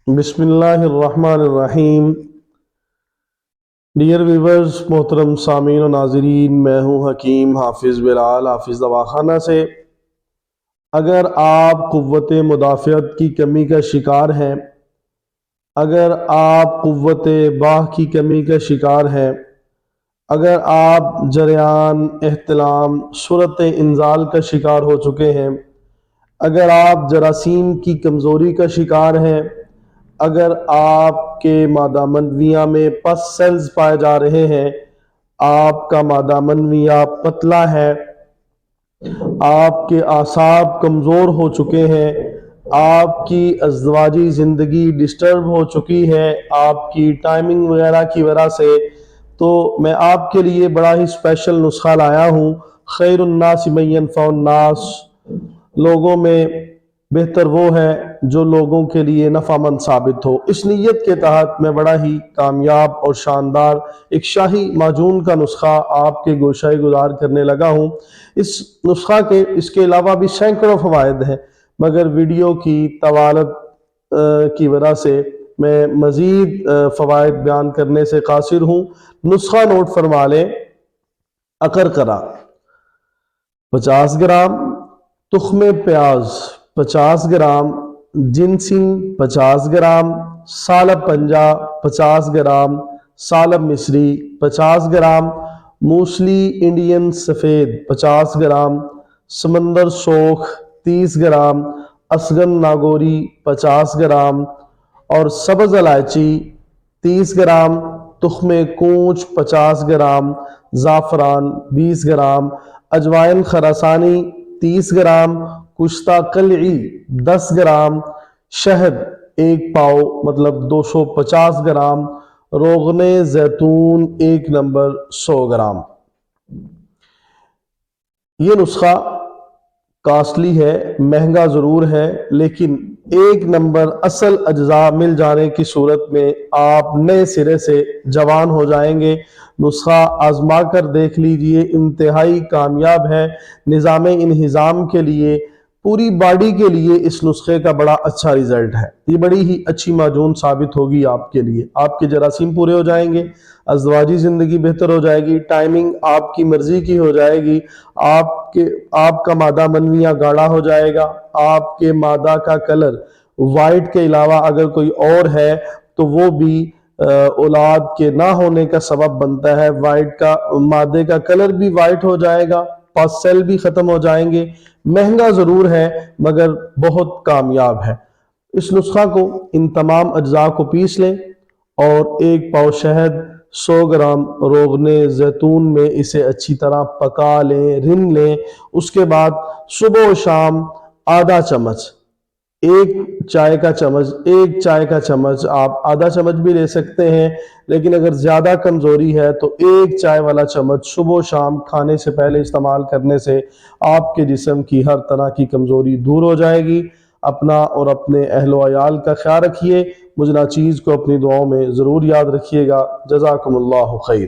بسم اللہ الرحمن الرحیم۔ ڈیئر ویورز، محترم سامعین و ناظرین، میں ہوں حکیم حافظ بلال، حافظ دواخانہ سے۔ اگر آپ قوت مدافعت کی کمی کا شکار ہیں، اگر آپ قوت باہ کی کمی کا شکار ہیں، اگر آپ جریان، احتلام، سرعت انزال کا شکار ہو چکے ہیں، اگر آپ جراثیم کی کمزوری کا شکار ہیں، اگر آپ کے مادہ منویہ میں پس سیلز پائے جا رہے ہیں، آپ کا مادہ منویہ پتلا ہے، آپ کے اعصاب کمزور ہو چکے ہیں، آپ کی ازدواجی زندگی ڈسٹرب ہو چکی ہے آپ کی ٹائمنگ وغیرہ کی وجہ سے، تو میں آپ کے لیے بڑا ہی اسپیشل نسخہ لایا ہوں۔ خیر الناس من ینفع الناس، لوگوں میں بہتر وہ ہے جو لوگوں کے لیے نفع مند ثابت ہو۔ اس نیت کے تحت میں بڑا ہی کامیاب اور شاندار ایک شاہی معجون کا نسخہ آپ کے گوشۂ گزار کرنے لگا ہوں۔ اس نسخہ اس کے علاوہ بھی سینکڑوں فوائد ہیں، مگر ویڈیو کی طوالت کی وجہ سے میں مزید فوائد بیان کرنے سے قاصر ہوں۔ نسخہ نوٹ فرما لیں۔ اکرکرا 50 گرام، تخم پیاز 50 گرام، جنسنگ 50 گرام، سالب پنجہ 50 گرام، سالب مصری 50 گرام، موسلی انڈین سفید 50 گرام، سمندر سوکھ 30 گرام، اسگن ناگوری 50 گرام اور سبز الائچی 30 گرام، تخم کونچ 50 گرام، زعفران 20 گرام، اجوائن خراسانی 30 گرام، کشتہ قلعی 10 گرام، شہد 1 پاؤ مطلب 250 گرام، روغن زیتون 1 نمبر 100 گرام۔ یہ نسخہ کاسٹلی ہے، مہنگا ضرور ہے، لیکن 1 نمبر اصل اجزاء مل جانے کی صورت میں آپ نئے سرے سے جوان ہو جائیں گے۔ نسخہ آزما کر دیکھ لیجئے، انتہائی کامیاب ہے۔ نظام انہضام کے لیے، پوری باڈی کے لیے اس نسخے کا بڑا اچھا ریزلٹ ہے۔ یہ بڑی ہی اچھی معجون ثابت ہوگی آپ کے لیے۔ آپ کے جراثیم پورے ہو جائیں گے، ازدواجی زندگی بہتر ہو جائے گی، ٹائمنگ آپ کی مرضی کی ہو جائے گی، آپ کا مادہ منویہ گاڑھا ہو جائے گا، آپ کے مادہ کا کلر وائٹ کے علاوہ اگر کوئی اور ہے تو وہ بھی اولاد کے نہ ہونے کا سبب بنتا ہے۔ وائٹ کا مادے کا کلر بھی وائٹ ہو جائے گا، پس سیل بھی ختم ہو جائیں گے۔ مہنگا ضرور ہے مگر بہت کامیاب ہے۔ اس نسخہ کو، ان تمام اجزاء کو پیس لیں اور 1 پاؤ شہد، 100 گرام روغن زیتون میں اسے اچھی طرح پکا لیں، رن لیں۔ اس کے بعد صبح و شام آدھا چمچ، 1 چائے کا چمچ، آپ آدھا چمچ بھی لے سکتے ہیں، لیکن اگر زیادہ کمزوری ہے تو 1 چائے والا چمچ صبح و شام کھانے سے پہلے استعمال کرنے سے آپ کے جسم کی ہر طرح کی کمزوری دور ہو جائے گی۔ اپنا اور اپنے اہل و عیال کا خیال رکھیے۔ مجھ ناچیز کو اپنی دعاؤں میں ضرور یاد رکھیے گا۔ جزاکم اللہ خیر۔